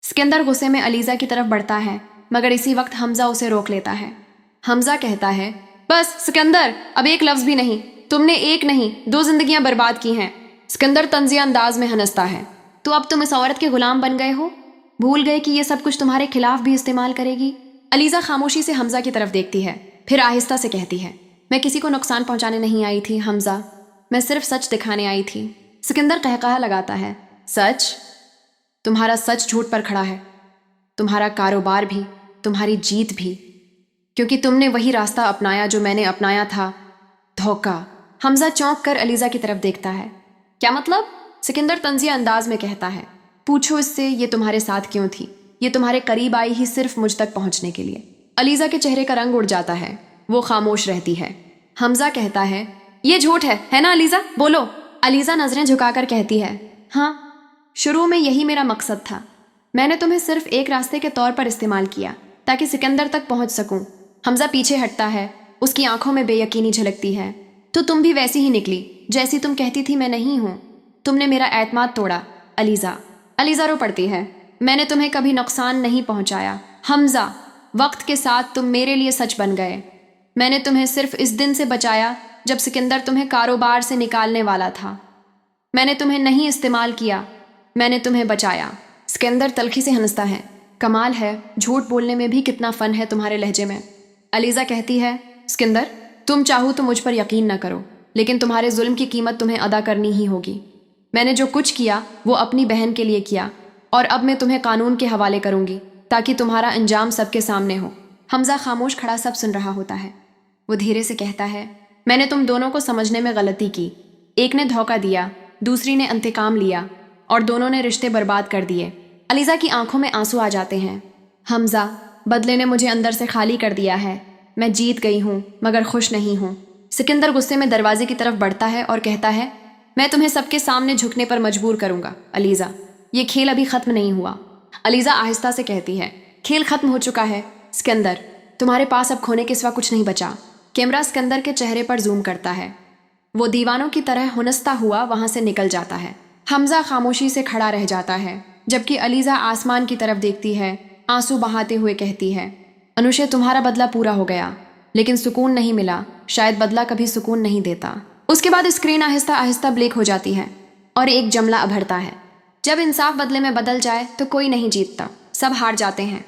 सिकंदर गुस्से में अलीज़ा की तरफ बढ़ता है, मगर इसी वक्त हमजा उसे रोक लेता है। हमजा कहता है, बस सिकंदर, अब एक लफ्ज़ भी नहीं। तुमने एक नहीं 2 जिंदगियां बर्बाद की हैं। सिकंदर तंजिया अंदाज में हंसता है, तो अब तुम इस औरत के गुलाम बन गए हो? भूल गए कि ये सब कुछ तुम्हारे खिलाफ भी इस्तेमाल करेगी? अलीज़ा खामोशी से हमजा की तरफ देखती है, फिर आहिस्ता से कहती है, मैं किसी को नुकसान पहुंचाने नहीं आई थी हमजा, मैं सिर्फ सच दिखाने आई थी। सिकंदर कहकहा लगाता है, सच? तुम्हारा सच झूठ पर खड़ा है, तुम्हारा कारोबार भी, तुम्हारी जीत भी, क्योंकि तुमने वही रास्ता अपनाया जो मैंने अपनाया था, धोखा। हमजा चौंक कर अलीज़ा की तरफ देखता है। क्या मतलब? सिकंदर तंजिया अंदाज में कहता है, पूछो इससे ये तुम्हारे साथ क्यों थी? ये तुम्हारे करीब आई ही सिर्फ मुझ तक पहुंचने के लिए। अलीज़ा के चेहरे का रंग उड़ जाता है, वो खामोश रहती है। हमजा कहता है, ये झूठ है ना अलीज़ा? बोलो। अलीज़ा नजरें झुकाकर कहती है, हाँ, शुरू में यही मेरा मकसद था। मैंने तुम्हें सिर्फ एक रास्ते के तौर पर इस्तेमाल किया ताकि सिकंदर तक पहुंच सकूं। हमजा पीछे हटता है, उसकी आंखों में बेयकीनी झलकती है। तो तुम भी वैसी ही निकली जैसी तुम कहती थी मैं नहीं हूं। तुमने मेरा एतमाद तोड़ा अलीज़ा। अलीज़ा रो पड़ती है, मैंने तुम्हें कभी नुकसान नहीं पहुंचाया हमजा। वक्त के साथ तुम मेरे लिए सच बन गए। मैंने तुम्हें सिर्फ इस दिन से बचाया जब सिकंदर तुम्हें कारोबार से निकालने वाला था। मैंने तुम्हें नहीं इस्तेमाल किया, मैंने तुम्हें बचाया। सिकंदर तल्खी से हंसता है, कमाल है, झूठ बोलने में भी कितना फ़न है तुम्हारे लहजे में। अलीज़ा कहती है, सिकंदर, तुम चाहो तो मुझ पर यकीन न करो, लेकिन तुम्हारे जुल्म की कीमत तुम्हें अदा करनी ही होगी। मैंने जो कुछ किया वो अपनी बहन के लिए किया, और अब मैं तुम्हें कानून के हवाले करूंगी ताकि तुम्हारा अंजाम सबके सामने हो। हमजा खामोश खड़ा सब सुन रहा होता है। वो धीरे से कहता है, मैंने तुम दोनों को समझने में गलती की। एक ने धोखा दिया, दूसरी ने इंतकाम लिया, और दोनों ने रिश्ते बर्बाद कर दिए। अलीज़ा की आंखों में आंसू आ जाते हैं। हमजा, बदले ने मुझे अंदर से खाली कर दिया है। मैं जीत गई हूँ मगर खुश नहीं हूँ। सिकंदर गुस्से में दरवाजे की तरफ बढ़ता है और कहता है, मैं तुम्हें सबके सामने झुकने पर मजबूर करूंगा अलीज़ा। ये खेल अभी खत्म नहीं हुआ। अलीज़ा आहिस्ता से कहती है, खेल खत्म हो चुका है सिकंदर, तुम्हारे पास अब खोने के सिवा कुछ नहीं बचा। कैमरा सिकंदर के चेहरे पर जूम करता है। वो दीवानों की तरह हुनसता हुआ वहां से निकल जाता है। हमजा खामोशी से खड़ा रह जाता है, जबकि अलीज़ा आसमान की तरफ देखती है, आंसू बहाते हुए कहती है, अनुशे, तुम्हारा बदला पूरा हो गया, लेकिन सुकून नहीं मिला। शायद बदला कभी सुकून नहीं देता। उसके बाद स्क्रीन आहिस्ता आहिस्ता ब्लैक हो जाती है और एक जमला उभरता है। जब इंसाफ बदले में बदल जाए तो कोई नहीं जीतता, सब हार जाते हैं।